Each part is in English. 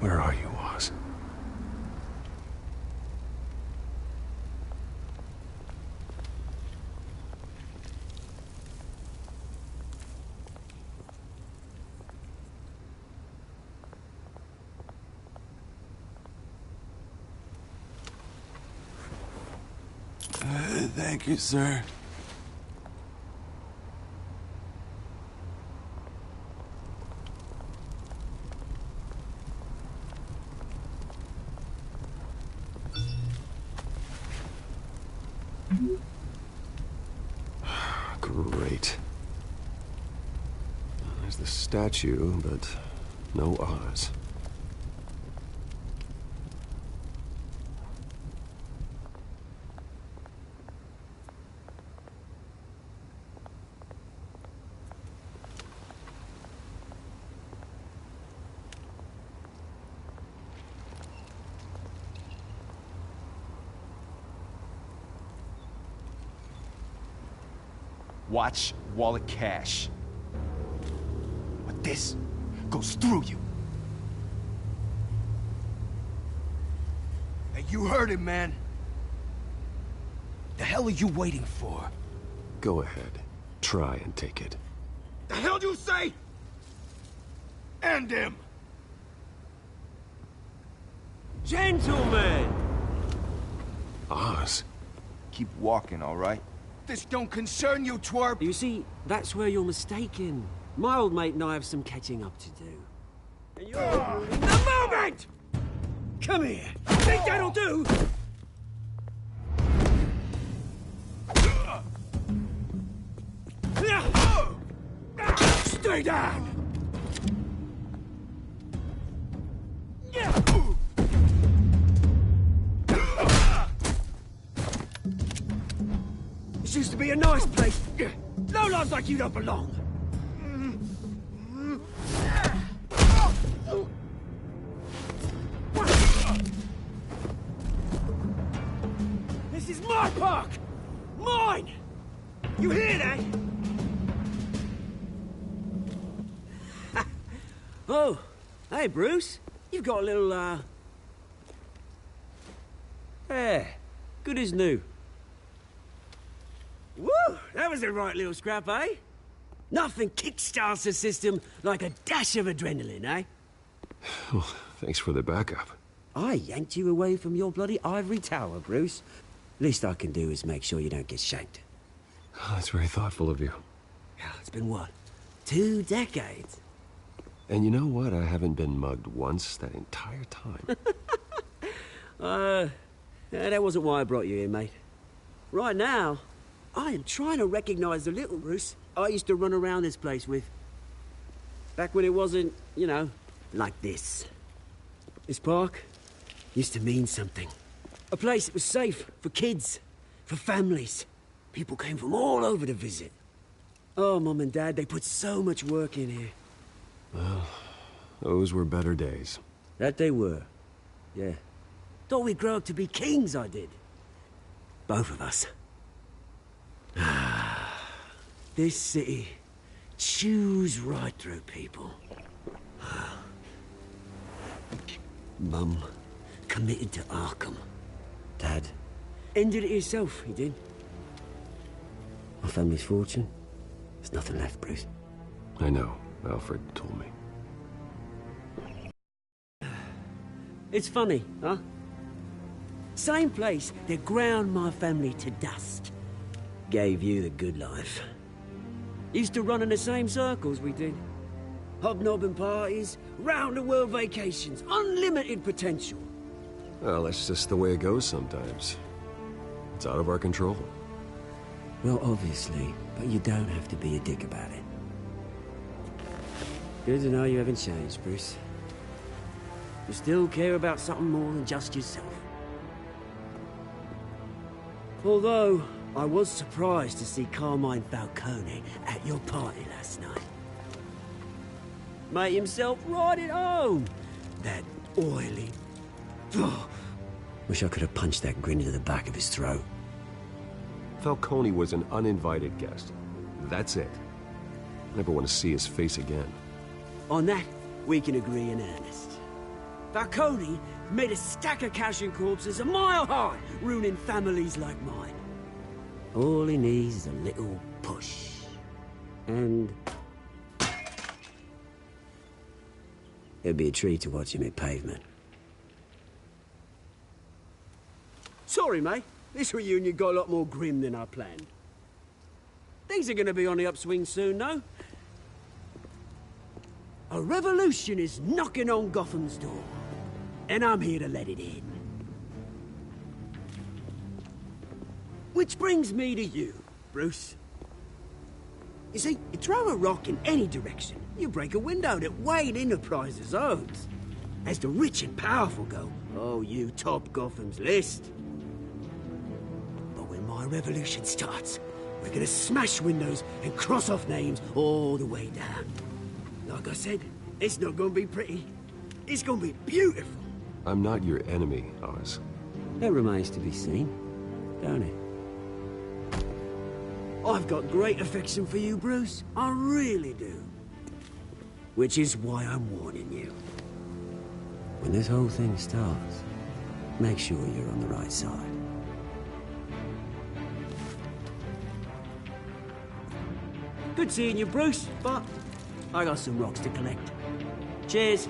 Where are you, Oz? Thank you, sir. Great. There's the statue, but no Oz. Watch wallet cash. But this goes through you. Hey, you heard it, man. The hell are you waiting for? Go ahead. Try and take it. The hell do you say? End him! Gentlemen! Oz? Keep walking, all right? This don't concern you, twerp! You see, that's where you're mistaken. My old mate and I have some catching up to do. And you're... The moment! Come here! Think that'll do? Stay down! This used to be a nice place. No lives like you don't belong. This is my park! Mine! You hear that? Oh, hey, Bruce. You've got a little, Yeah, good as new. Woo! That was a right little scrap, eh? Nothing kickstarts the system like a dash of adrenaline, eh? Well, thanks for the backup. I yanked you away from your bloody ivory tower, Bruce. Least I can do is make sure you don't get shanked. Oh, that's very thoughtful of you. Yeah, it's been what? 2 decades? And you know what? I haven't been mugged once that entire time. Yeah, that wasn't why I brought you here, mate. Right now, I am trying to recognize the little Bruce I used to run around this place with. Back when it wasn't, you know, like this. This park used to mean something. A place that was safe for kids, for families. People came from all over to visit. Oh, Mum and Dad, they put so much work in here. Well, those were better days. That they were, yeah. Thought we'd grow up to be kings, I did. Both of us. This city chews right through people. Mum committed to Arkham. Dad ended it himself, he did. My family's fortune, there's nothing left, Bruce. I know. Alfred told me. It's funny, huh? Same place that ground my family to dust. Gave you the good life. Used to run in the same circles we did. Hobnobbing parties, round-the-world vacations, unlimited potential. Well, that's just the way it goes sometimes. It's out of our control. Well, obviously, but you don't have to be a dick about it. Good to know you haven't changed, Bruce. You still care about something more than just yourself. Although, I was surprised to see Carmine Falcone at your party last night. Made himself right at home. That oily... Oh, wish I could have punched that grin into the back of his throat. Falcone was an uninvited guest. That's it. Never want to see his face again. On that, we can agree in earnest. Falcone made a stack of cash and corpses a mile high, ruining families like mine. All he needs is a little push. And... it'd be a treat to watch him hit pavement. Sorry, mate. This reunion got a lot more grim than I planned. Things are gonna be on the upswing soon, though. A revolution is knocking on Gotham's door. And I'm here to let it in. Which brings me to you, Bruce. You see, you throw a rock in any direction, you break a window that Wayne Enterprises owns. As the rich and powerful go, oh, you top Gotham's list. But when my revolution starts, we're gonna smash windows and cross off names all the way down. Like I said, it's not gonna be pretty. It's gonna be beautiful. I'm not your enemy, Oz. That remains to be seen, don't it? I've got great affection for you, Bruce. I really do. Which is why I'm warning you. When this whole thing starts, make sure you're on the right side. Good seeing you, Bruce, but I got some rocks to collect. Cheers.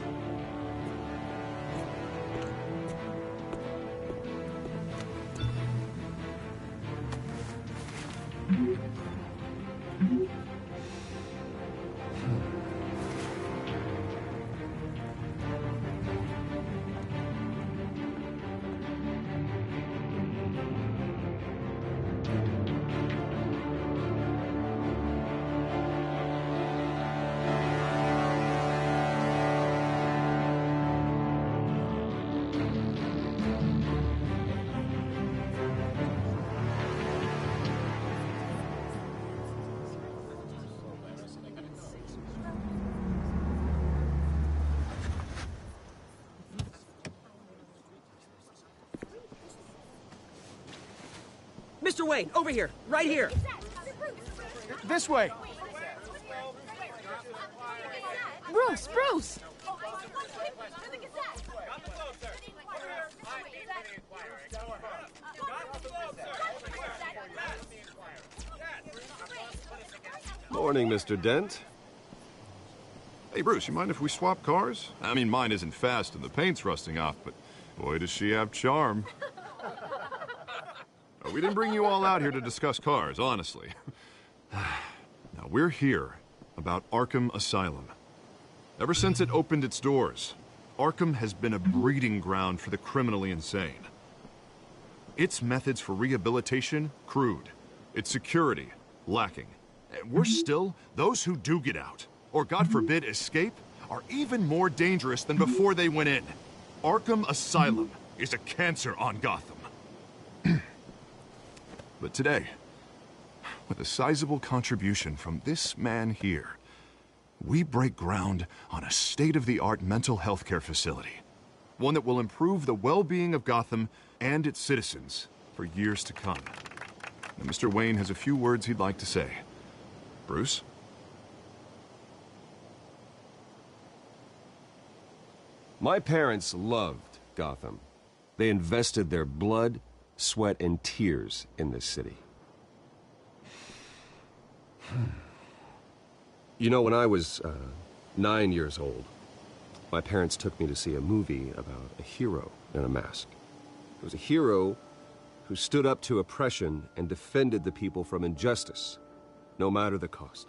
Mr. Wayne, over here, right here. This way. Bruce, Bruce! Morning, Mr. Dent. Hey, Bruce, you mind if we swap cars? I mean, mine isn't fast and the paint's rusting off, but boy, does she have charm. We didn't bring you all out here to discuss cars, honestly. Now, we're here about Arkham Asylum. Ever since it opened its doors, Arkham has been a breeding ground for the criminally insane. Its methods for rehabilitation, crude. Its security, lacking. And worse still, those who do get out, or God forbid escape, are even more dangerous than before they went in. Arkham Asylum is a cancer on Gotham. But today, with a sizable contribution from this man here, we break ground on a state-of-the-art mental health care facility. One that will improve the well-being of Gotham and its citizens for years to come. Now, Mr. Wayne has a few words he'd like to say. Bruce? My parents loved Gotham. They invested their blood, sweat, and tears in this city. You know, when I was 9 years old, my parents took me to see a movie about a hero in a mask. It was a hero who stood up to oppression and defended the people from injustice, no matter the cost.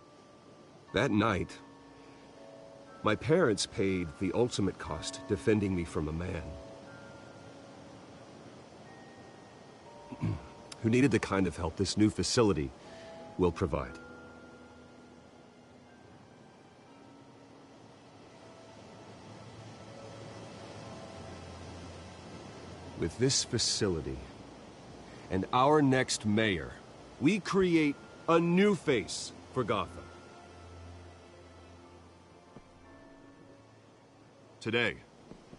That night, my parents paid the ultimate cost defending me from a man who needed the kind of help this new facility will provide. With this facility and our next mayor, we create a new face for Gotham. Today,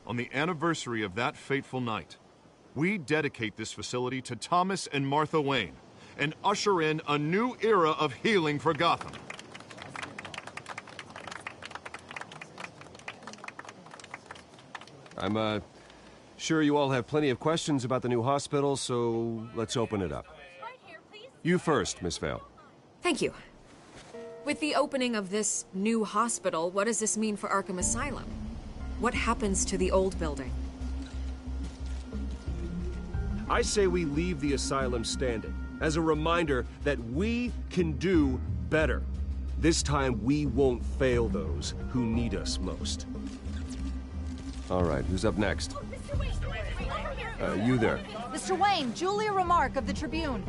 on the anniversary of that fateful night, we dedicate this facility to Thomas and Martha Wayne and usher in a new era of healing for Gotham. I'm, sure you all have plenty of questions about the new hospital, so let's open it up. You first, Miss Vale. Thank you. With the opening of this new hospital, what does this mean for Arkham Asylum? What happens to the old building? I say we leave the asylum standing, as a reminder that we can do better. This time, we won't fail those who need us most. All right, who's up next? You there. Mr. Wayne, Julia Remark of the Tribune.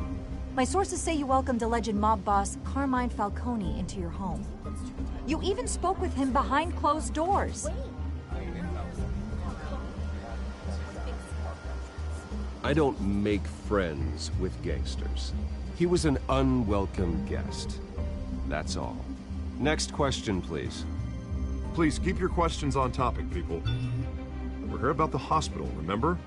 My sources say you welcomed alleged mob boss Carmine Falcone into your home. You even spoke with him behind closed doors. I don't make friends with gangsters. He was an unwelcome guest. That's all. Next question, please. Please keep your questions on topic, people. We're here about the hospital, remember?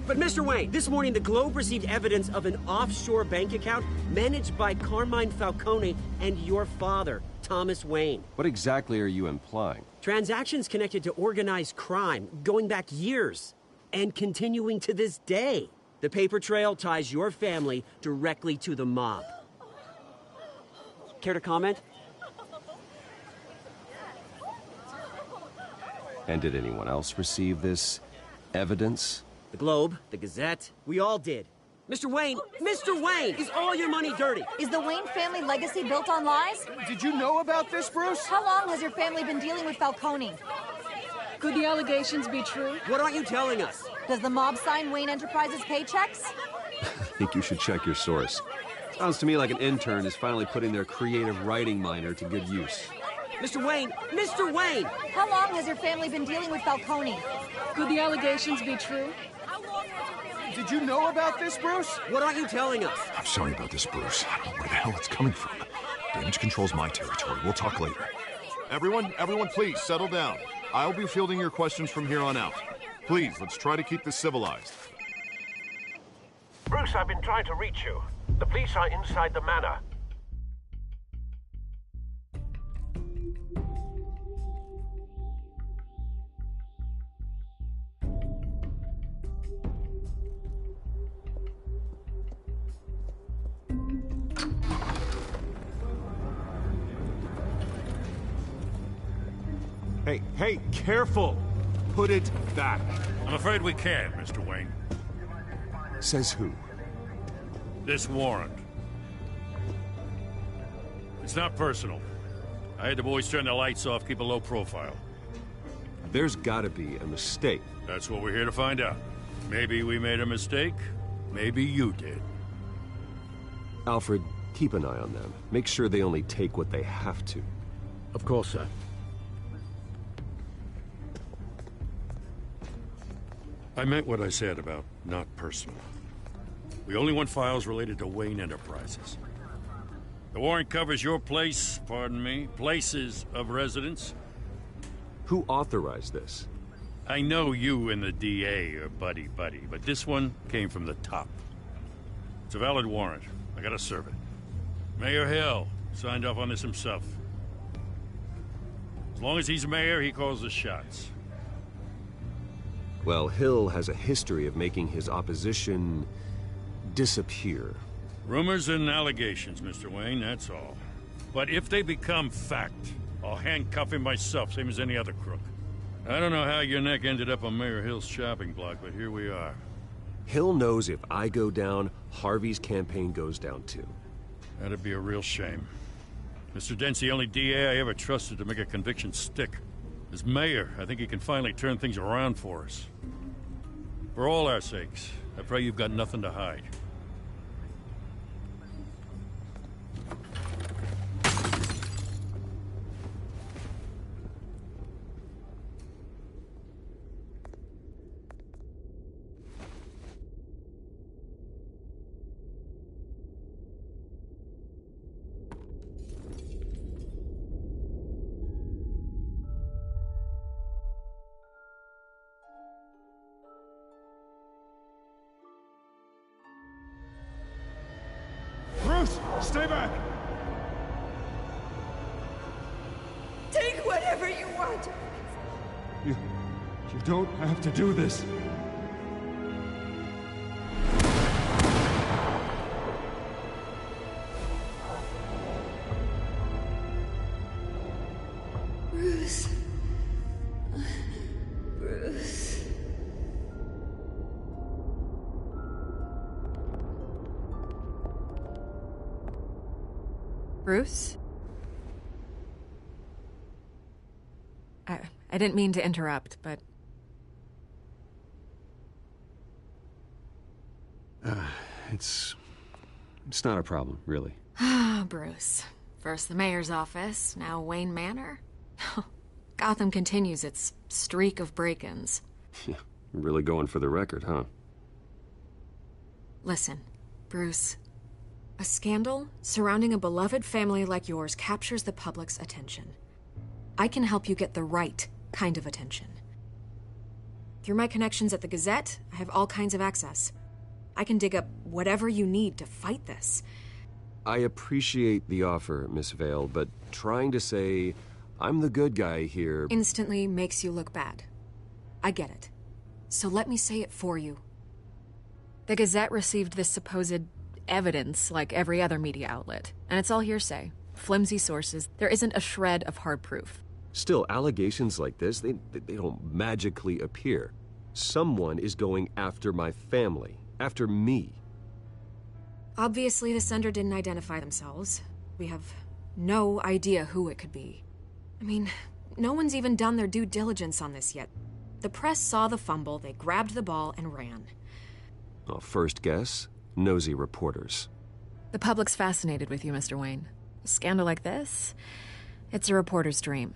But Mr. Wayne, this morning the Globe received evidence of an offshore bank account managed by Carmine Falcone and your father, Thomas Wayne. What exactly are you implying? Transactions connected to organized crime, going back years, and continuing to this day. The paper trail ties your family directly to the mob. Care to comment? And did anyone else receive this evidence? The Globe, the Gazette, we all did. Mr. Wayne, is all your money dirty? Is the Wayne family legacy built on lies? Did you know about this, Bruce? How long has your family been dealing with Falcone? Could the allegations be true? What aren't you telling us? Does the mob sign Wayne Enterprises paychecks? I think you should check your source. Sounds to me like an intern is finally putting their creative writing minor to good use. Mr. Wayne! How long has your family been dealing with Falcone? Could the allegations be true? Did you know about this, Bruce? What aren't you telling us? I'm sorry about this, Bruce. I don't know where the hell it's coming from. Damage control's my territory. We'll talk later. Everyone, please, settle down. I'll be fielding your questions from here on out. Please, let's try to keep this civilized. Bruce, I've been trying to reach you. The police are inside the manor. Hey, careful! Put it back. I'm afraid we can't, Mr. Wayne. Says who? This warrant. It's not personal. I had the boys turn the lights off, keep a low profile. There's gotta be a mistake. That's what we're here to find out. Maybe we made a mistake. Maybe you did. Alfred, keep an eye on them. Make sure they only take what they have to. Of course, sir. I meant what I said about not personal. We only want files related to Wayne Enterprises. The warrant covers your place, pardon me, places of residence. Who authorized this? I know you and the DA are buddy-buddy, but this one came from the top. It's a valid warrant. I gotta serve it. Mayor Hill signed off on this himself. As long as he's mayor, he calls the shots. Well, Hill has a history of making his opposition disappear. Rumors and allegations, Mr. Wayne, that's all. But if they become fact, I'll handcuff him myself, same as any other crook. I don't know how your neck ended up on Mayor Hill's shopping block, but here we are. Hill knows if I go down, Harvey's campaign goes down too. That'd be a real shame. Mr. Dent's the only DA I ever trusted to make a conviction stick. As mayor, I think he can finally turn things around for us. For all our sakes, I pray you've got nothing to hide. whatever you want. You don't have to do this. Bruce. Bruce. Bruce? I didn't mean to interrupt, but... It's not a problem, really. Ah, Bruce. First the mayor's office, now Wayne Manor. Gotham continues its streak of break-ins. Yeah, really going for the record, huh? Listen, Bruce. A scandal surrounding a beloved family like yours captures the public's attention. I can help you get the right kind of attention. Through my connections at the Gazette, I have all kinds of access. I can dig up whatever you need to fight this. I appreciate the offer, Miss Vale, but trying to say I'm the good guy here... instantly makes you look bad. I get it. So let me say it for you. The Gazette received this supposed evidence like every other media outlet, and it's all hearsay. Flimsy sources. There isn't a shred of hard proof. Still, allegations like this, they don't magically appear. Someone is going after my family, after me. Obviously, the sender didn't identify themselves. We have no idea who it could be. I mean, no one's even done their due diligence on this yet. The press saw the fumble, they grabbed the ball and ran. Well, first guess, nosy reporters. The public's fascinated with you, Mr. Wayne. A scandal like this, it's a reporter's dream.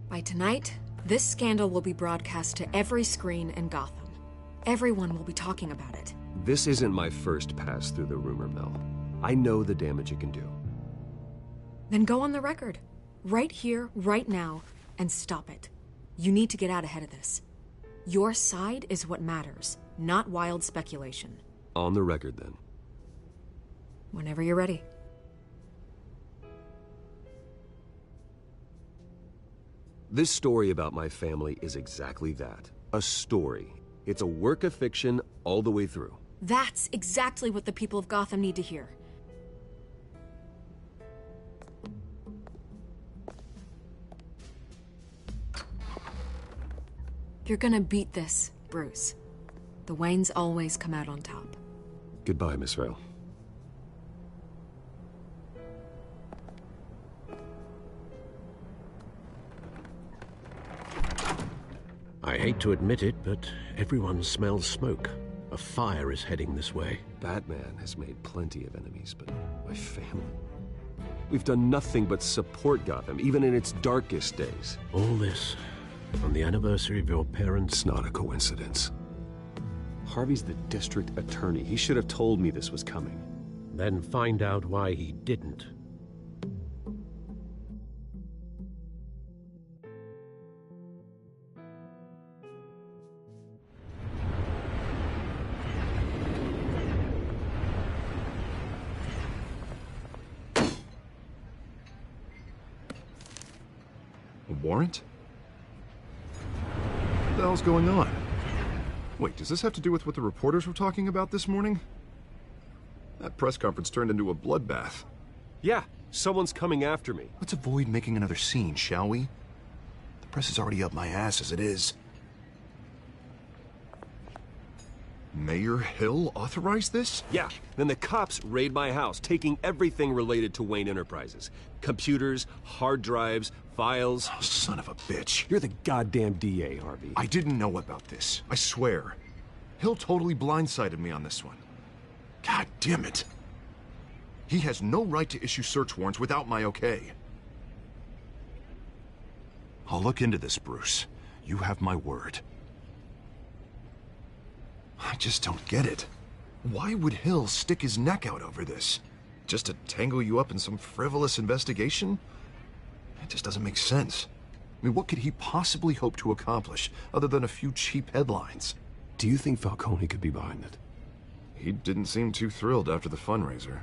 By tonight, this scandal will be broadcast to every screen in Gotham. Everyone will be talking about it. This isn't my first pass through the rumor mill. I know the damage it can do. Then go on the record. Right here, right now, and stop it. You need to get out ahead of this. Your side is what matters, not wild speculation. On the record, then. Whenever you're ready. This story about my family is exactly that. A story. It's a work of fiction all the way through. That's exactly what the people of Gotham need to hear. You're gonna beat this, Bruce. The Waynes always come out on top. Goodbye, Miss Vale. I hate to admit it, but everyone smells smoke. A fire is heading this way. Batman has made plenty of enemies, but my family... We've done nothing but support Gotham, even in its darkest days. All this on the anniversary of your parents'... It's not a coincidence. Harvey's the district attorney. He should have told me this was coming. Then find out why he didn't. Warrant? What the hell's going on? Wait, does this have to do with what the reporters were talking about this morning? That press conference turned into a bloodbath. Yeah, someone's coming after me. Let's avoid making another scene, shall we? The press is already up my ass as it is. Mayor Hill authorized this? Yeah, then the cops raid my house, taking everything related to Wayne Enterprises. Computers, hard drives, files. Oh, son of a bitch. You're the goddamn DA, Harvey. I didn't know about this. I swear. Hill totally blindsided me on this one. God damn it. He has no right to issue search warrants without my okay. I'll look into this, Bruce. You have my word. I just don't get it. Why would Hill stick his neck out over this? Just to tangle you up in some frivolous investigation? It just doesn't make sense. I mean, what could he possibly hope to accomplish other than a few cheap headlines? Do you think Falcone could be behind it? He didn't seem too thrilled after the fundraiser.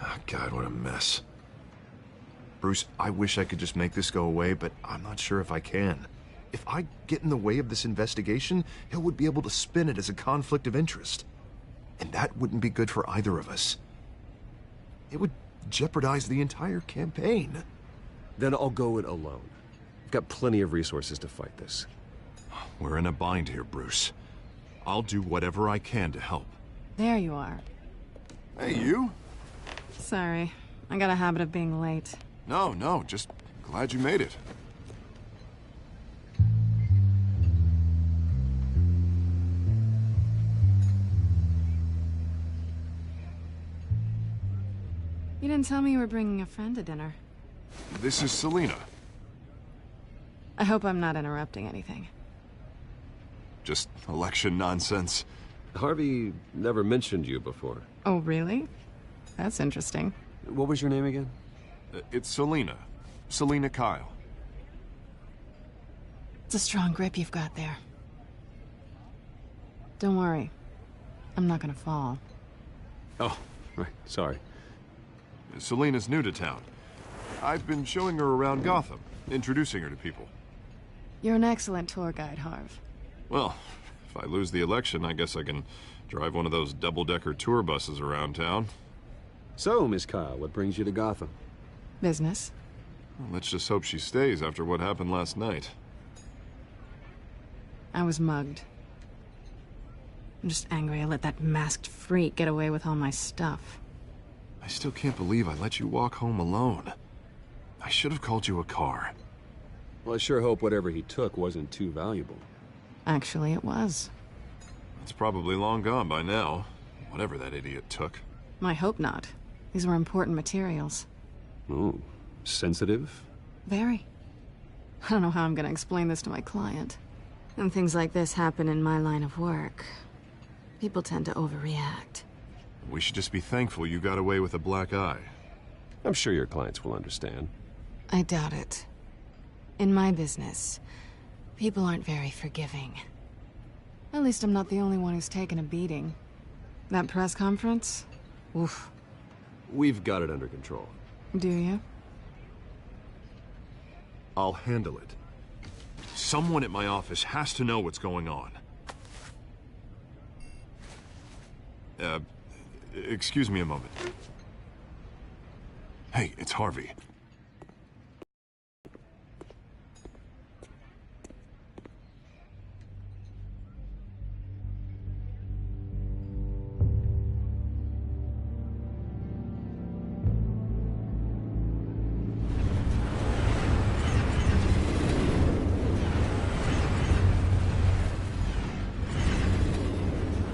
Oh, God, what a mess. Bruce, I wish I could just make this go away, but I'm not sure if I can. If I get in the way of this investigation, Hill would be able to spin it as a conflict of interest. And that wouldn't be good for either of us. It would jeopardize the entire campaign. Then I'll go it alone. I've got plenty of resources to fight this. We're in a bind here, Bruce. I'll do whatever I can to help. There you are. Hey, you? Sorry. I got a habit of being late. No, just glad you made it. You didn't tell me you were bringing a friend to dinner. This is Selina. I hope I'm not interrupting anything. Just election nonsense. Harvey never mentioned you before. Oh, really? That's interesting. What was your name again? It's Selina. Selina Kyle. It's a strong grip you've got there. Don't worry. I'm not gonna fall. Oh, right. Sorry. Selina's new to town. I've been showing her around Gotham, introducing her to people. You're an excellent tour guide, Harv. Well, if I lose the election, I guess I can drive one of those double-decker tour buses around town. So, Miss Kyle, what brings you to Gotham? Business. Well, let's just hope she stays after what happened last night. I was mugged. I'm just angry I let that masked freak get away with all my stuff. I still can't believe I let you walk home alone. I should have called you a car. Well, I sure hope whatever he took wasn't too valuable. Actually, it was. It's probably long gone by now, whatever that idiot took. I hope not. These were important materials. Ooh, sensitive? Very. I don't know how I'm gonna explain this to my client. When things like this happen in my line of work, people tend to overreact. We should just be thankful you got away with a black eye. I'm sure your clients will understand. I doubt it. In my business, people aren't very forgiving. At least I'm not the only one who's taken a beating. That press conference? Oof. We've got it under control. Do you? I'll handle it. Someone at my office has to know what's going on. Excuse me a moment. Hey, it's Harvey.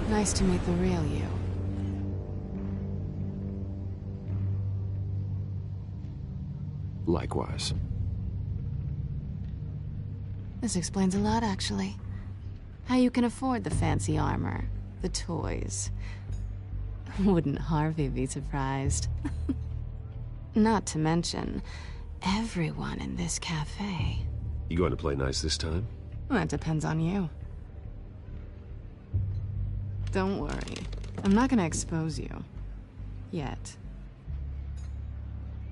Nice to meet the real you. Likewise. This explains a lot, actually. How you can afford the fancy armor, the toys. Wouldn't Harvey be surprised? Not to mention, everyone in this cafe. You going to play nice this time? That depends on you. Don't worry. I'm not gonna expose you. Yet.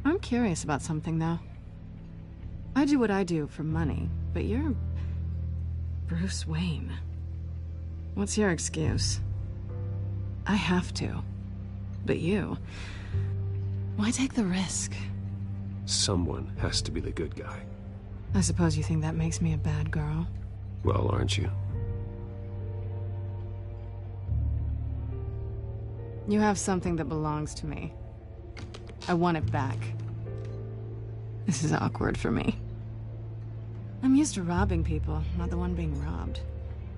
I'm curious about something, though. I do what I do for money, but you're Bruce Wayne. What's your excuse? I have to. But you... why take the risk? Someone has to be the good guy. I suppose you think that makes me a bad girl? Well, aren't you? You have something that belongs to me. I want it back. This is awkward for me. I'm used to robbing people, not the one being robbed.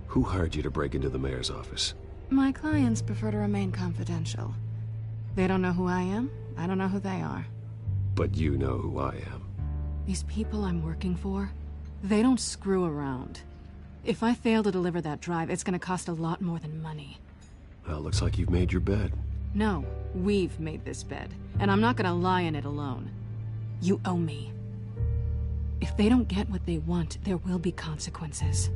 Who hired you to break into the mayor's office? My clients prefer to remain confidential. They don't know who I am, I don't know who they are. But you know who I am. These people I'm working for, they don't screw around. If I fail to deliver that drive, it's gonna cost a lot more than money. Well, looks like you've made your bed. No, we've made this bed, and I'm not gonna lie in it alone. You owe me. If they don't get what they want, there will be consequences.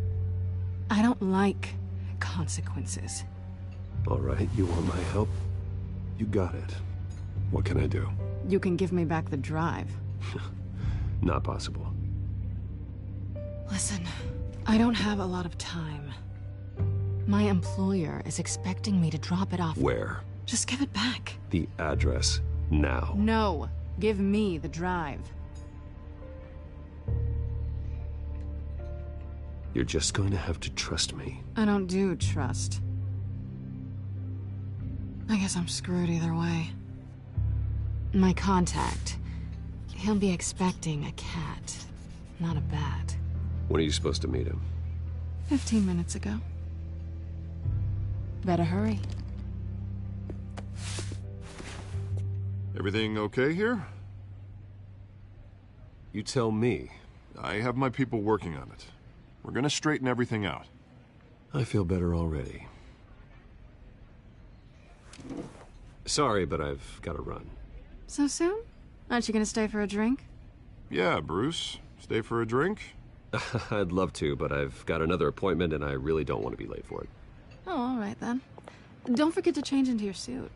I don't like consequences. All right, you want my help? You got it. What can I do? You can give me back the drive. Not possible. Listen, I don't have a lot of time. My employer is expecting me to drop it off. Where? Just give it back. The address, now. No, give me the drive. You're just going to have to trust me. I don't do trust. I guess I'm screwed either way. My contact, he'll be expecting a cat, not a bat. When are you supposed to meet him? 15 minutes ago. Better hurry. Everything okay here? You tell me. I have my people working on it. We're gonna straighten everything out. I feel better already. Sorry, but I've got to run. So soon? Aren't you gonna stay for a drink? Yeah, Bruce. Stay for a drink? I'd love to, but I've got another appointment and I really don't want to be late for it. Oh, all right then. Don't forget to change into your suit.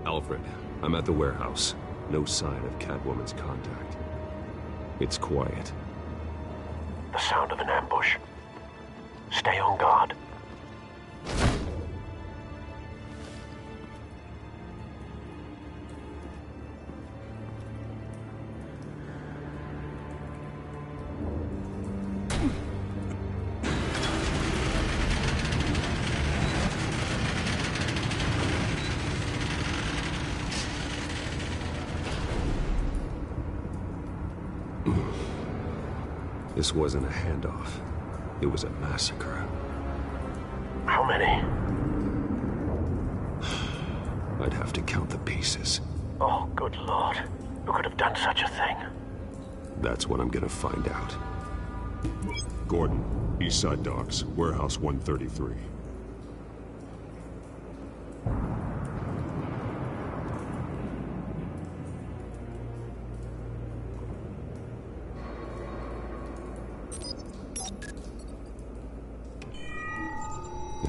Alfred, I'm at the warehouse. No sign of Catwoman's contact. It's quiet. The sound of an ambush. Stay on guard. This wasn't a handoff. It was a massacre. How many? I'd have to count the pieces. Oh, good Lord. Who could have done such a thing? That's what I'm gonna find out. Gordon, Eastside Docks, Warehouse 133.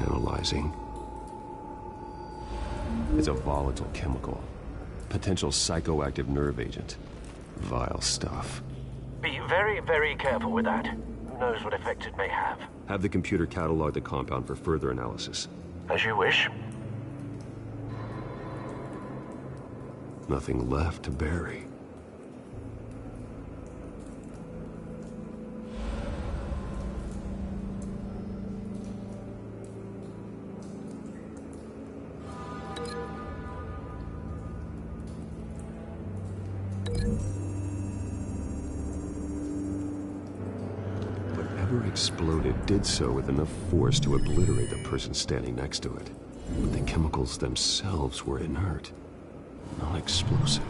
Analyzing. It's a volatile chemical. Potential psychoactive nerve agent. Vile stuff. Be very, very careful with that. Who knows what effect it may have. Have the computer catalog the compound for further analysis. As you wish. Nothing left to bury. Whatever exploded did so with enough force to obliterate the person standing next to it. But the chemicals themselves were inert, non-explosive.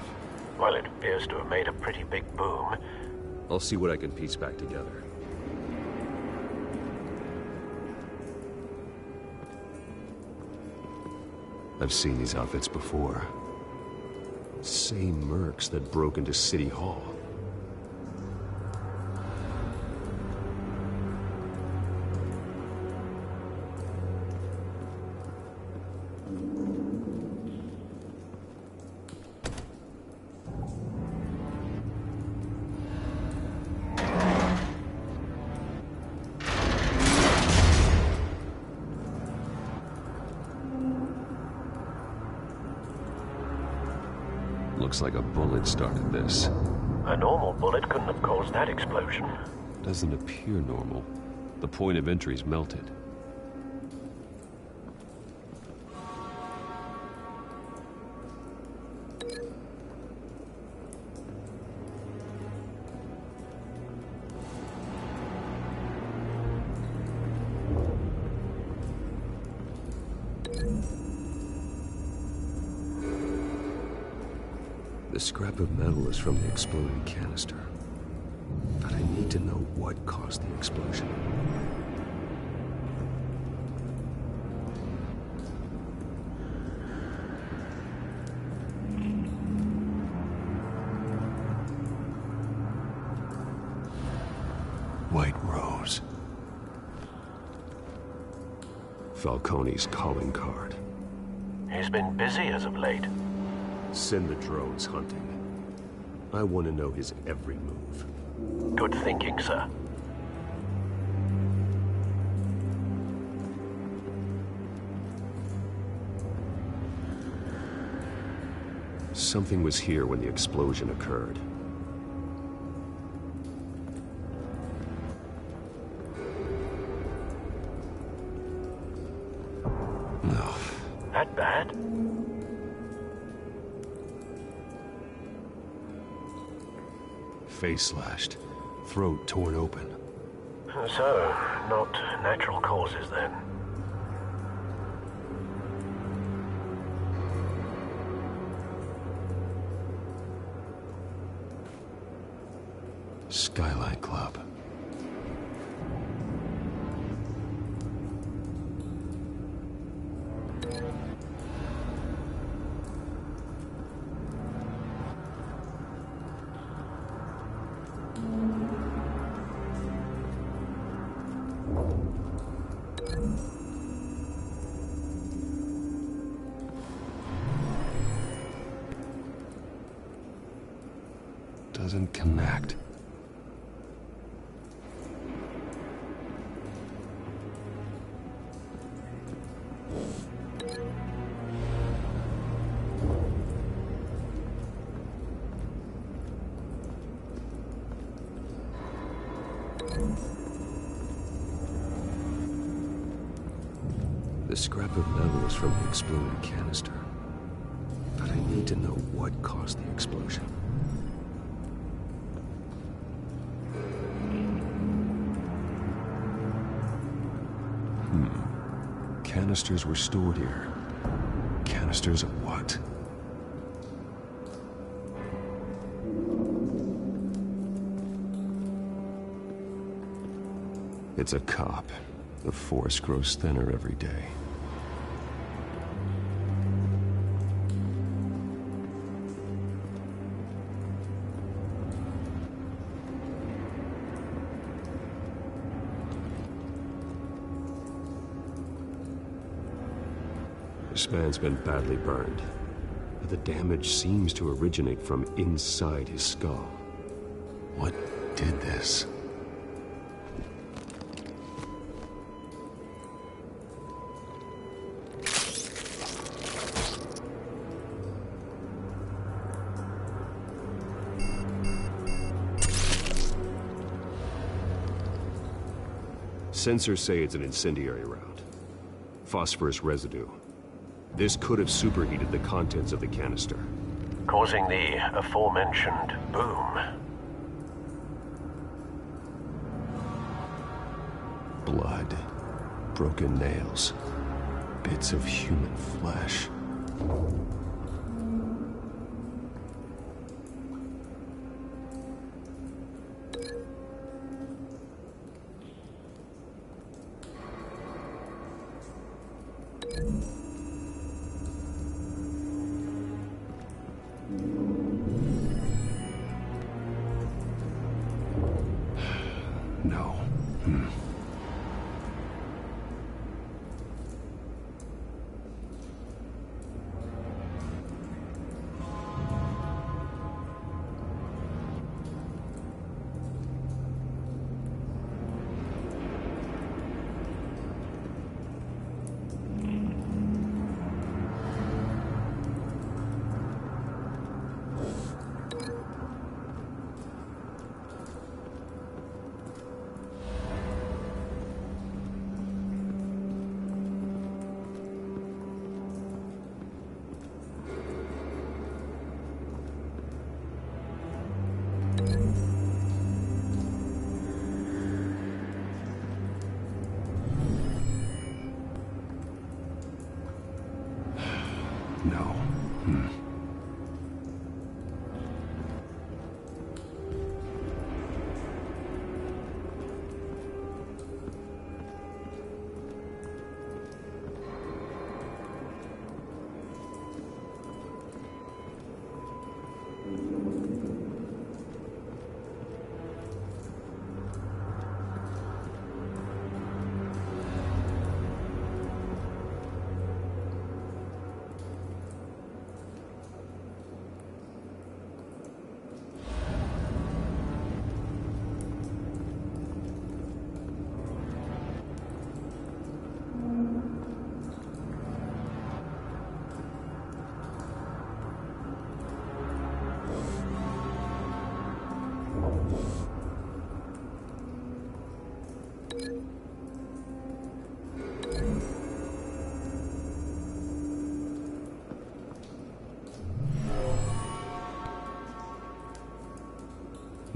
Well, it appears to have made a pretty big boom. I'll see what I can piece back together. I've seen these outfits before. Same mercs that broke into City Hall. Looks like a bullet started this. A normal bullet couldn't have caused that explosion. Doesn't appear normal. The point of entry's melted. The scrap of metal is from the exploded canister. But I need to know what caused the explosion. Falcone's calling card. He's been busy as of late. Send the drones hunting. I want to know his every move. Good thinking, sir. Something was here when the explosion occurred. No. That bad? Face slashed, throat torn open. So, not natural causes then. Skyline Club. Doesn't connect. The scrap of metal is from the exploded canister. But I need to know what caused the explosion. Canisters were stored here. Canisters of what? It's a cop. The force grows thinner every day. This man's been badly burned, but the damage seems to originate from inside his skull. What did this? Sensors say it's an incendiary round. Phosphorus residue. This could have superheated the contents of the canister, causing the aforementioned boom. Blood, broken nails, bits of human flesh. No. No.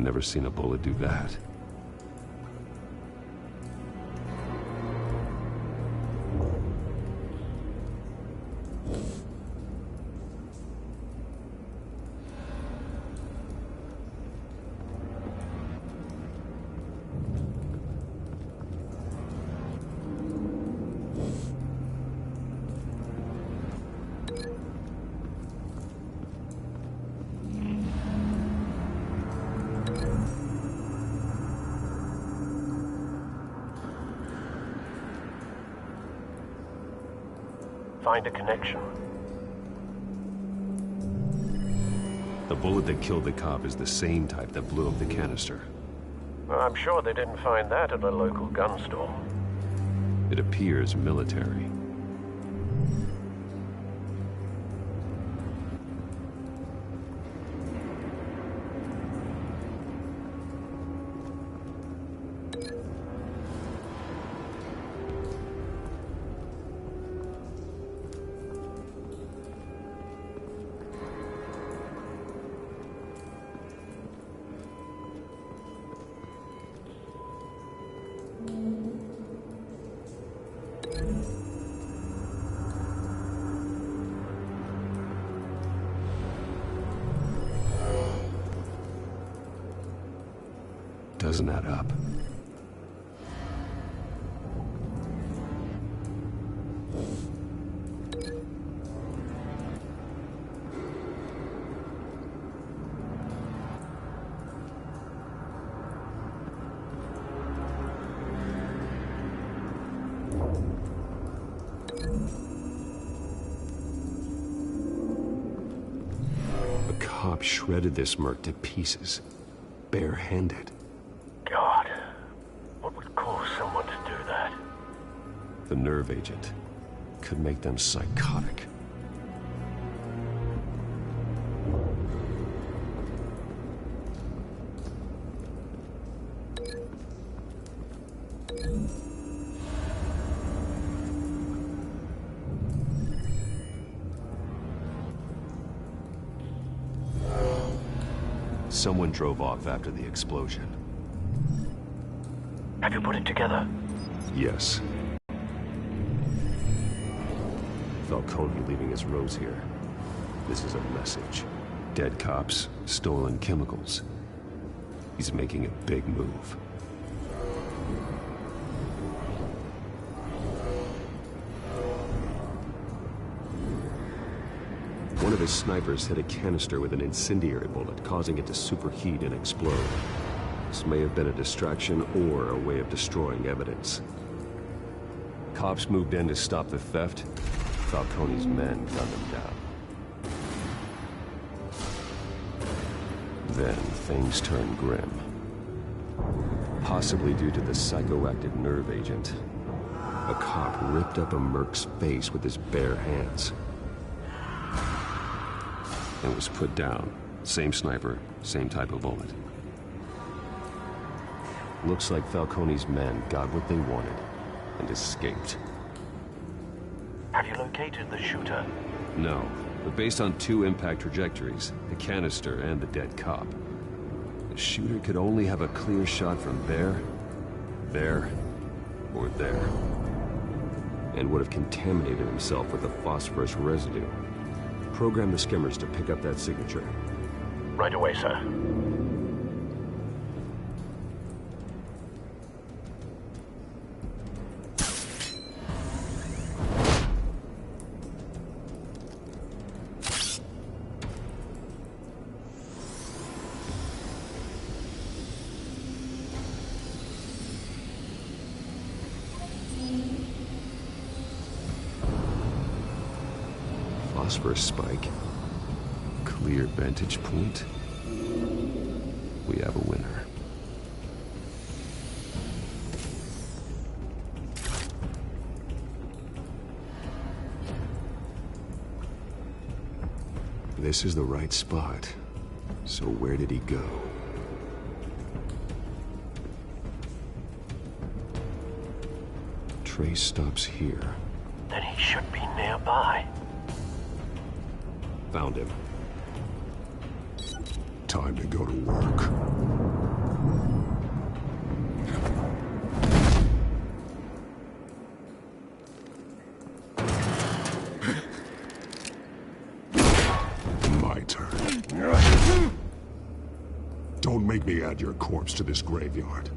never seen a bullet do that. Find a connection. The bullet that killed the cop is the same type that blew up the canister. Well, I'm sure they didn't find that at a local gun store. It appears military. Doesn't add up. A cop shredded this merc to pieces, barehanded. God, what would cause someone to do that? The nerve agent could make them psychotic. Someone drove off after the explosion. Have you put it together? Yes. Falcone leaving his rose here. This is a message. Dead cops, stolen chemicals. He's making a big move. One of his snipers hit a canister with an incendiary bullet, causing it to superheat and explode. This may have been a distraction or a way of destroying evidence. Cops moved in to stop the theft. Falcone's men gunned them down. Then things turned grim. Possibly due to the psychoactive nerve agent. A cop ripped up a merc's face with his bare hands. And was put down. Same sniper, same type of bullet. Looks like Falcone's men got what they wanted and escaped. Have you located the shooter? No, but based on two impact trajectories, the canister and the dead cop, the shooter could only have a clear shot from there, or there, and would have contaminated himself with the phosphorus residue. Program the skimmers to pick up that signature. Right away, sir. Phosphorus spike. Clear vantage point. We have a winner. This is the right spot. So where did he go? Trace stops here. Then he should be nearby. Found him. Time to go to work. My turn. Don't make me add your corpse to this graveyard.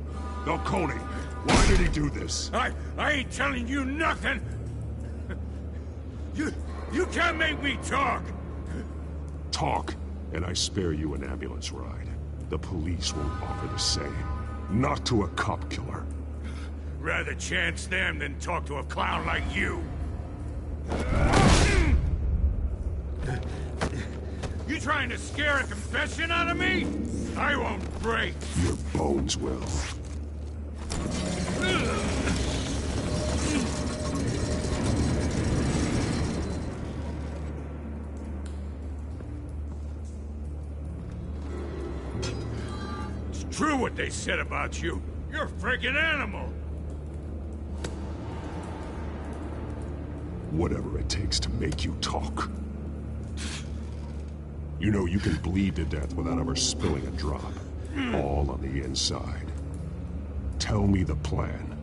Falcone, why did he do this? I ain't telling you nothing! You can't make me talk! Talk, and I spare you an ambulance ride. The police won't offer the same. Not to a cop killer. Rather chance them than talk to a clown like you. You trying to scare a confession out of me? I won't break. Your bones will. It's true what they said about you. You're a freaking animal. Whatever it takes to make you talk. You know you can bleed to death without ever spilling a drop. All on the inside. Tell me the plan,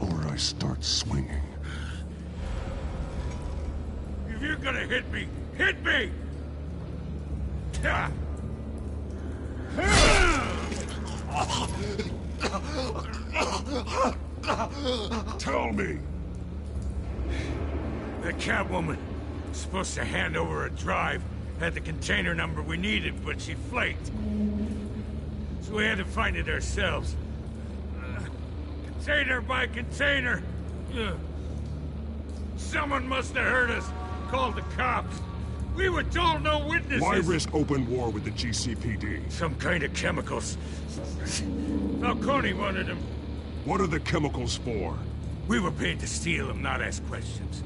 or I start swinging. If you're gonna hit me, hit me! Tell me! The Catwoman was supposed to hand over a drive, had the container number we needed, but she flaked. So we had to find it ourselves. Container by container. Someone must have heard us, called the cops. We were told no witnesses. Why risk open war with the GCPD? Some kind of chemicals. Falcone wanted them. What are the chemicals for? We were paid to steal them, not ask questions.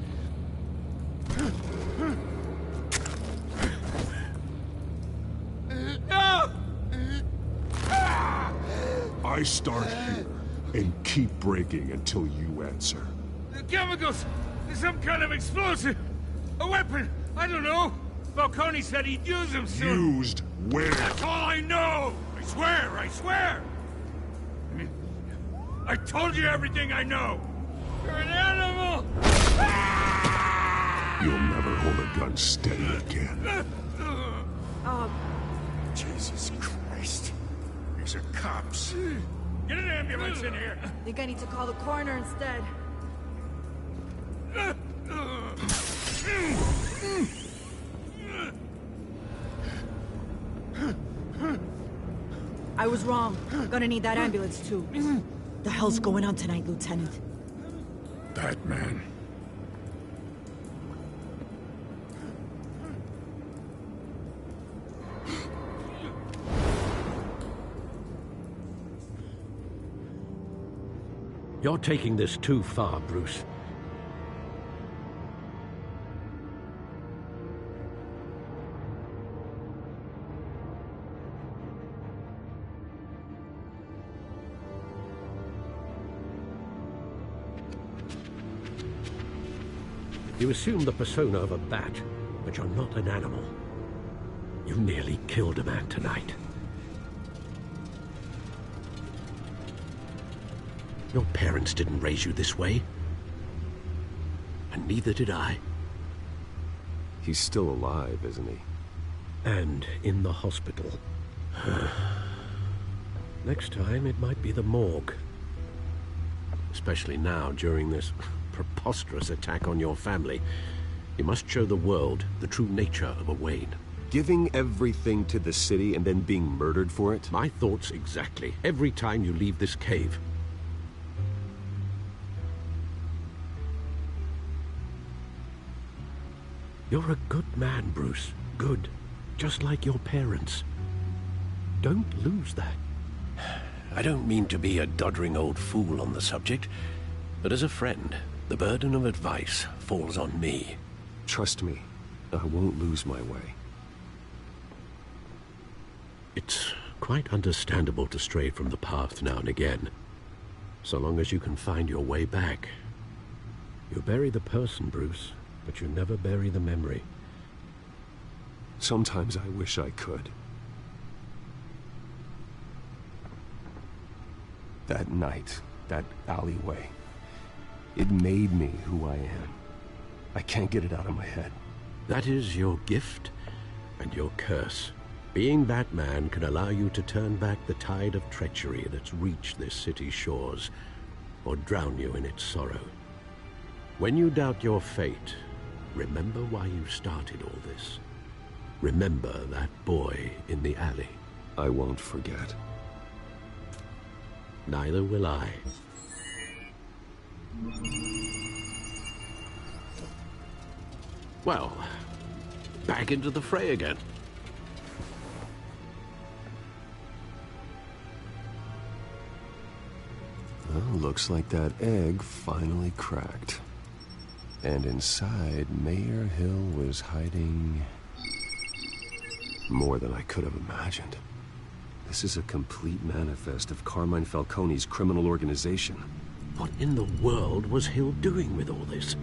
No! I start here and keep breaking until you answer. The chemicals! Some kind of explosive! A weapon! I don't know! Falcone said he'd use them soon! Used where? That's all I know! I swear, I swear! I told you everything I know! You're an animal! You'll never hold a gun steady again. Jesus Christ. These are cops. Get an ambulance in here! I think I need to call the coroner instead. I was wrong. Gonna need that ambulance too. The hell's going on tonight, Lieutenant? Batman. You're taking this too far, Bruce. You assume the persona of a bat, but you're not an animal. You nearly killed a man tonight. Your parents didn't raise you this way. And neither did I. He's still alive, isn't he? And in the hospital. Next time, it might be the morgue. Especially now, during this preposterous attack on your family. You must show the world the true nature of a Wayne. Giving everything to the city and then being murdered for it? My thoughts exactly. Every time you leave this cave. You're a good man, Bruce. Good. Just like your parents. Don't lose that. I don't mean to be a doddering old fool on the subject, but as a friend, the burden of advice falls on me. Trust me, I won't lose my way. It's quite understandable to stray from the path now and again, so long as you can find your way back. You bury the person, Bruce, but you never bury the memory. Sometimes I wish I could. That night, that alleyway, it made me who I am. I can't get it out of my head. That is your gift and your curse. Being Batman can allow you to turn back the tide of treachery that's reached this city's shores, or drown you in its sorrow. When you doubt your fate, remember why you started all this. Remember that boy in the alley. I won't forget. Neither will I. Well, back into the fray again. Well, looks like that egg finally cracked. And inside, Mayor Hill was hiding more than I could have imagined. This is a complete manifest of Carmine Falcone's criminal organization. What in the world was Hill doing with all this?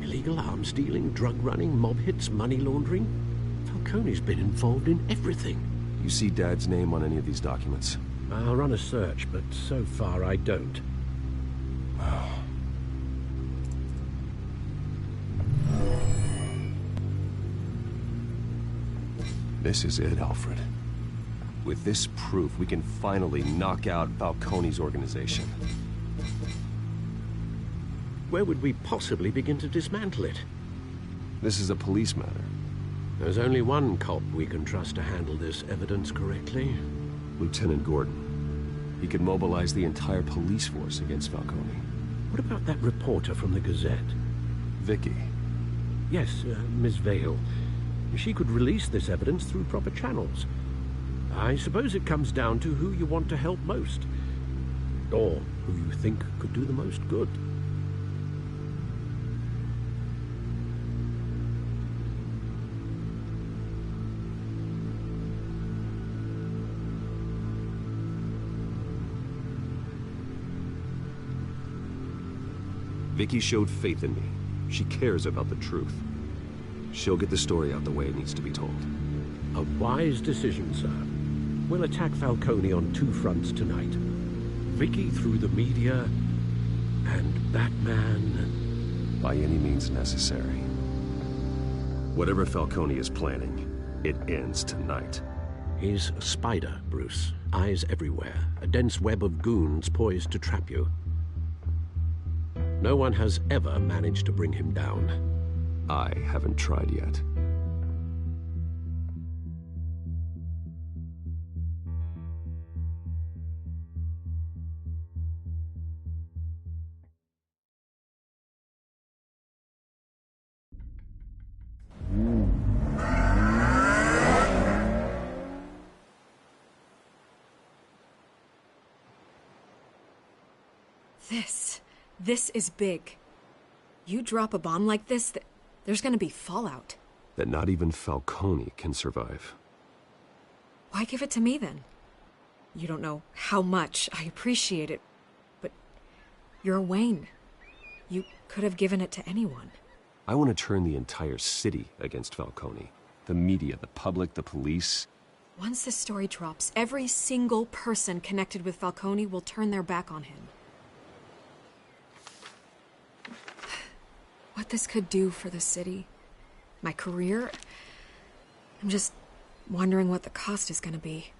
Illegal arms dealing, drug running, mob hits, money laundering? Falcone's been involved in everything. You see Dad's name on any of these documents? I'll run a search, but so far I don't. This is it, Alfred. With this proof, we can finally knock out Falcone's organization. Where would we possibly begin to dismantle it? This is a police matter. There's only one cop we can trust to handle this evidence correctly. Lieutenant Gordon. He could mobilize the entire police force against Falcone. What about that reporter from the Gazette? Vicky. Yes, Miss Vale. She could release this evidence through proper channels. I suppose it comes down to who you want to help most. Or who you think could do the most good. Vicky showed faith in me. She cares about the truth. She'll get the story out the way it needs to be told. A wise decision, sir. We'll attack Falcone on two fronts tonight. Vicky through the media, and Batman... by any means necessary. Whatever Falcone is planning, it ends tonight. He's a spider, Bruce. Eyes everywhere. A dense web of goons poised to trap you. No one has ever managed to bring him down. I haven't tried yet. This is big. You drop a bomb like this, there's gonna be fallout. That not even Falcone can survive. Why give it to me, then? You don't know how much I appreciate it, but you're Wayne. You could have given it to anyone. I want to turn the entire city against Falcone. The media, the public, the police. Once this story drops, every single person connected with Falcone will turn their back on him. What this could do for the city, my career, I'm just wondering what the cost is gonna be.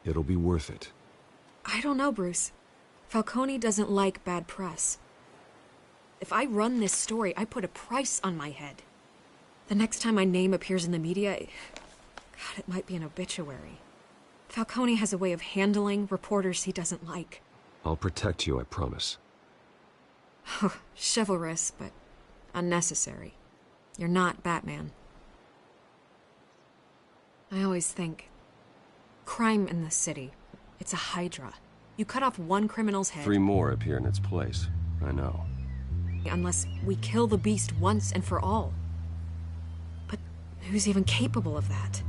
It'll be worth it. I don't know, Bruce. Falcone doesn't like bad press. If I run this story, I put a price on my head. The next time my name appears in the media, God, it might be an obituary. Falcone has a way of handling reporters he doesn't like. I'll protect you, I promise. Chivalrous, but unnecessary. You're not Batman. I always think, crime in the city, it's a hydra. You cut off one criminal's head... 3 more appear in its place. I know. Unless we kill the beast once and for all. But who's even capable of that?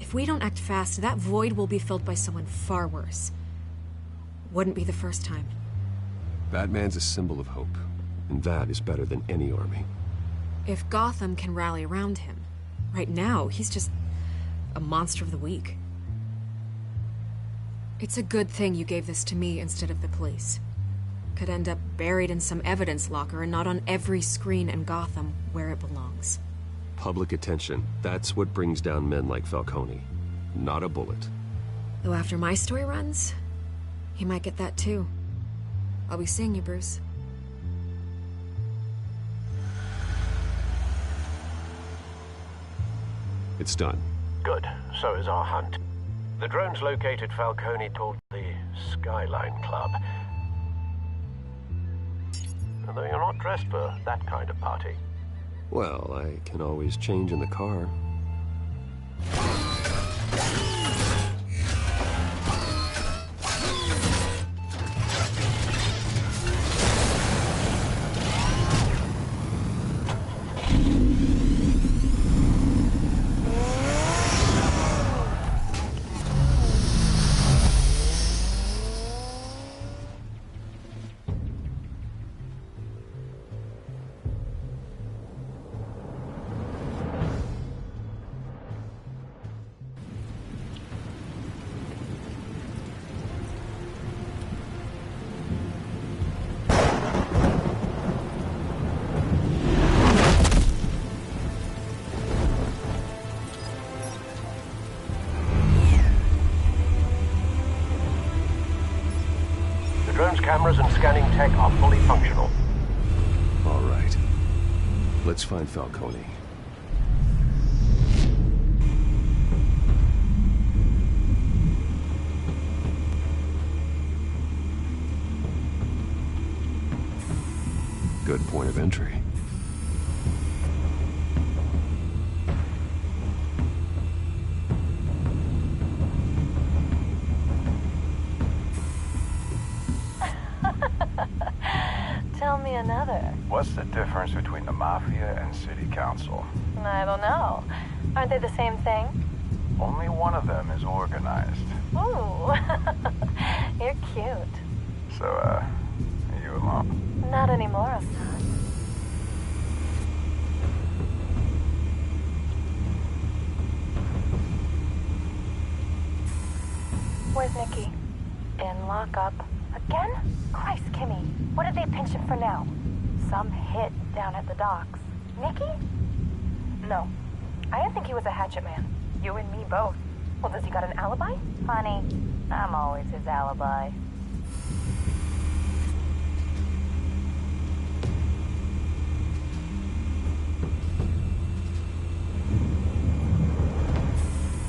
If we don't act fast, that void will be filled by someone far worse. Wouldn't be the first time. Batman's a symbol of hope, and that is better than any army. If Gotham can rally around him, right now he's just a monster of the week. It's a good thing you gave this to me instead of the police. Could end up buried in some evidence locker and not on every screen in Gotham where it belongs. Public attention. That's what brings down men like Falcone. Not a bullet. Though after my story runs, he might get that too. I'll be seeing you, Bruce. It's done. Good. So is our hunt. The drone's located Falcone toward the Skyline Club. Although you're not dressed for that kind of party. Well, I can always change in the car. Drone's cameras and scanning tech are fully functional. All right. Let's find Falcone. Good point of entry. Tell me another. What's the difference between the Mafia and City Council? I don't know. Aren't they the same thing? Only one of them is organized. Ooh. You're cute. So, are you alone? Not anymore, I'm not. Where's Nikki? In lockup. Again? Christ, Kimmy. What did they pinch him for now? Some hit down at the docks. Nikki? No. I didn't think he was a hatchet man. You and me both. Well, does he got an alibi? Honey, I'm always his alibi.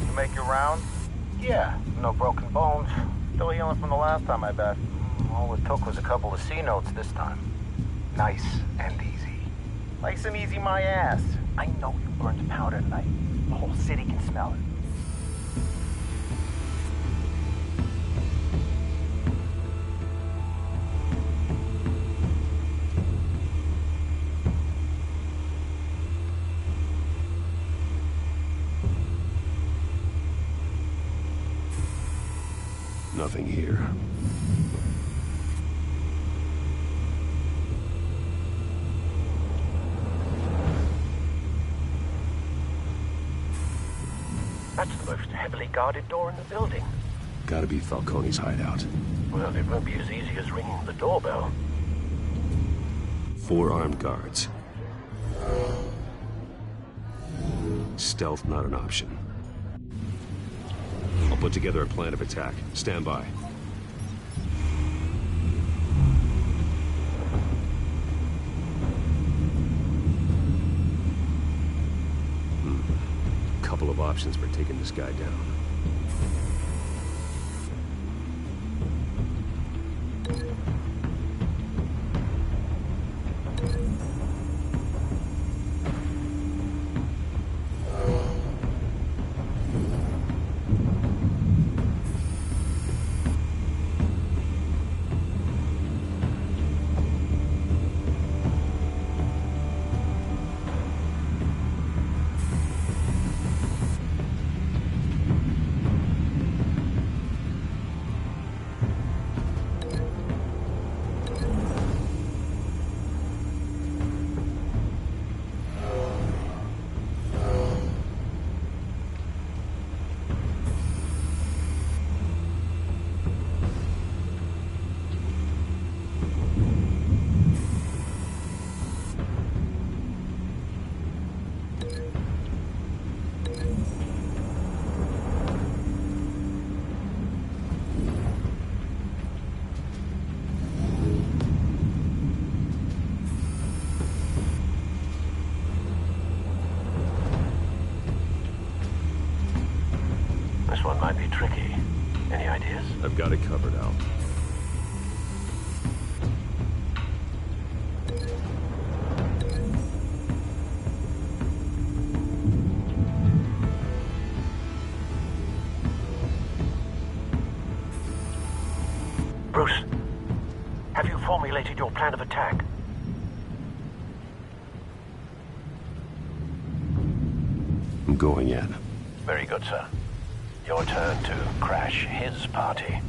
You make your round? Yeah, no broken bones. Still healing from the last time, I bet. All it took was a couple of C notes this time. Nice and easy. Nice and easy my ass. I know you burned powder tonight. The whole city can smell it. Nothing here. That's the most heavily guarded door in the building. Gotta be Falcone's hideout. Well, it won't be as easy as ringing the doorbell. 4 armed guards. Stealth not an option. I'll put together a plan of attack. Stand by. Couple of options for taking this guy down. This one might be tricky. Any ideas? I've got it covered, Al. Bruce, have you formulated your plan of attack? I'm going in. Very good, sir. Your turn to crash his party.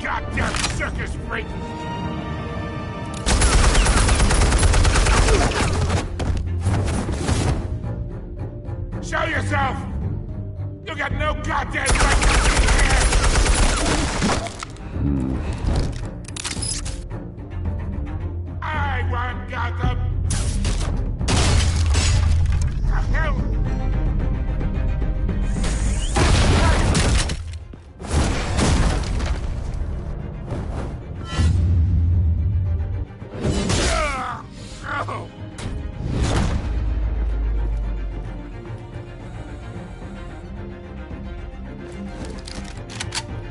Goddamn circus freak! Show yourself! You got no goddamn right to be here! I want Gotham! The hell?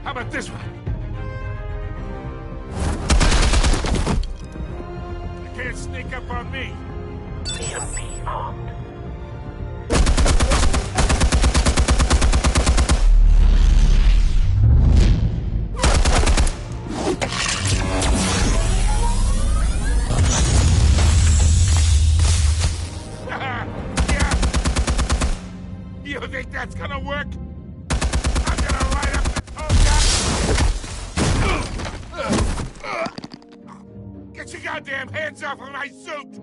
How about this one? You can't sneak up on me. EMP armed. Yeah. You think that's gonna work? I'm gonna light up this whole guy. Get your goddamn hands off of my suit!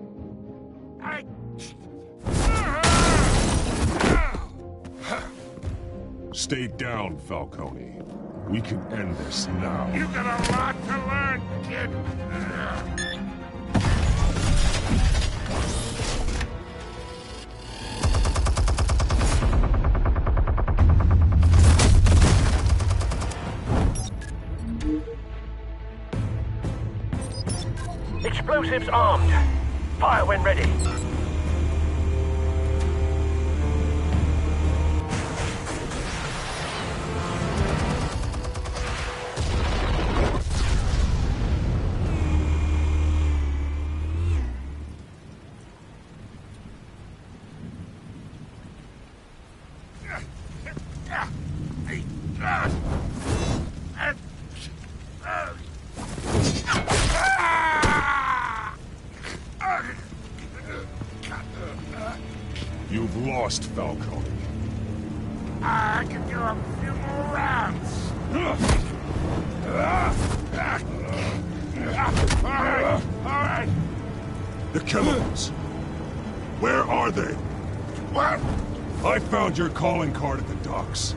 Stay down, Falcone. We can end this now. You got a lot to learn, kid. Explosives armed. Fire when ready. You've lost, Falcone. I can do a few more rounds. All right. The chemicals. Where are they? What? I found your calling card at the docks.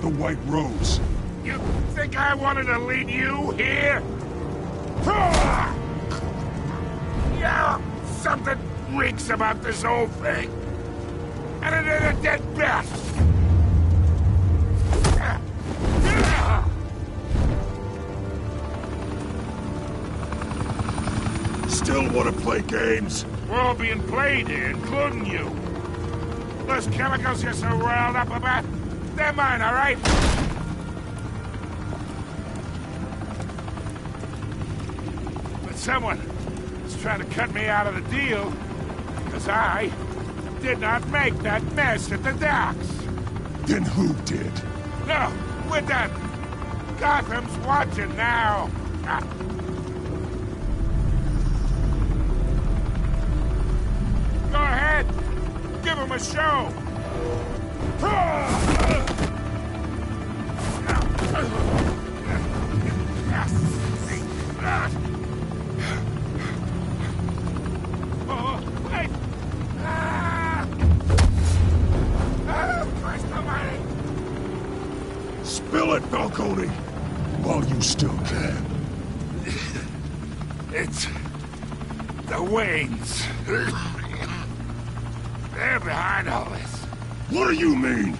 The White Rose. You think I wanted to lead you here? Yeah, something reeks about this whole thing. And it is a dead bat. Still want to play games? We're all being played here, including you. Those chemicals you're so riled up about, they're mine, all right? But someone is trying to cut me out of the deal, because I did not make that mess at the docks. Then who did? No, we're done. Gotham's watching now. Go ahead. Give him a show. Oh, wait. Christ almighty. Spill it, Falcone, while you still can. It's the Waynes. They're behind all this. What do you mean?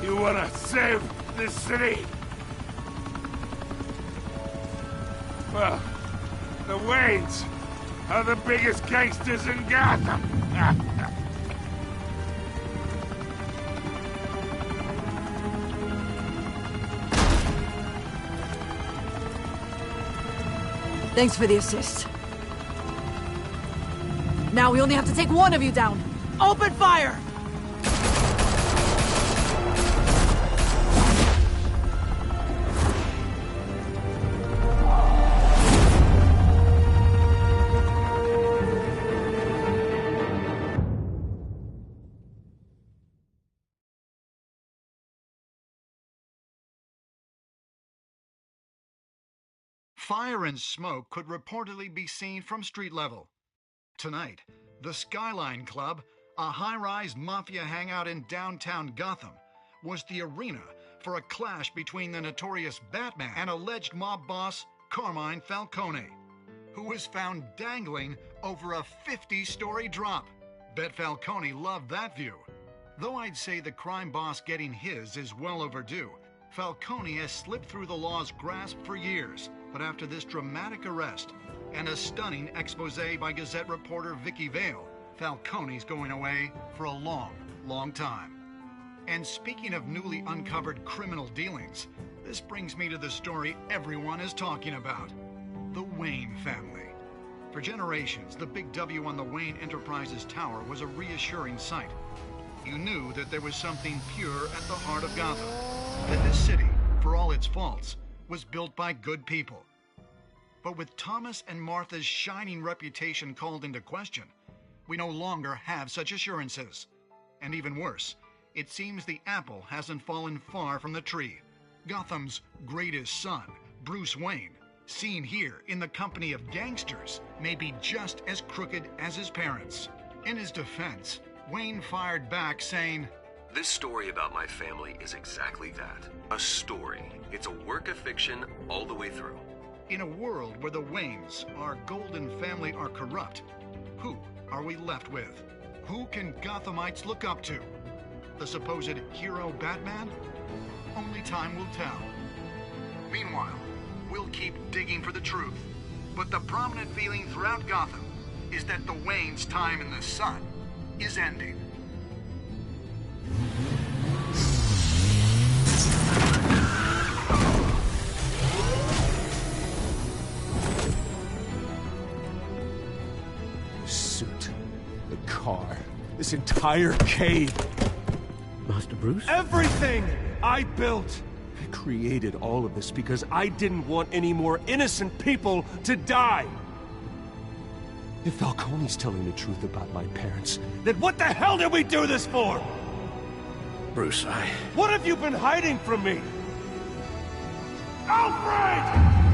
You wanna save this city? Well, the Waynes are the biggest gangsters in Gotham. Thanks for the assist. Now we only have to take one of you down. Open fire! Fire and smoke could reportedly be seen from street level. Tonight, the Skyline Club, a high-rise mafia hangout in downtown Gotham, was the arena for a clash between the notorious Batman and alleged mob boss Carmine Falcone, who was found dangling over a 50-story drop. Bet Falcone loved that view. Though I'd say the crime boss getting his is well overdue, Falcone has slipped through the law's grasp for years. But after this dramatic arrest and a stunning expose by Gazette reporter Vicky Vale, Falcone's going away for a long, long time. And speaking of newly uncovered criminal dealings, this brings me to the story everyone is talking about: the Wayne family. For generations, the big W on the Wayne Enterprises Tower was a reassuring sight. You knew that there was something pure at the heart of Gotham, that this city, for all its faults, was built by good people. But with Thomas and Martha's shining reputation called into question, we no longer have such assurances. And even worse, it seems the apple hasn't fallen far from the tree. Gotham's greatest son, Bruce Wayne, seen here in the company of gangsters, may be just as crooked as his parents. In his defense, Wayne fired back saying, "This story about my family is exactly that. A story. It's a work of fiction all the way through." In a world where the Waynes, our golden family, are corrupt, who are we left with? Who can Gothamites look up to? The supposed hero Batman? Only time will tell. Meanwhile, we'll keep digging for the truth. But the prominent feeling throughout Gotham is that the Waynes' time in the sun is ending. Suit, the car, this entire cave. Master Bruce? Everything I built! I created all of this because I didn't want any more innocent people to die! If Falcone's telling the truth about my parents, then what the hell did we do this for? Bruce, What have you been hiding from me? Alfred!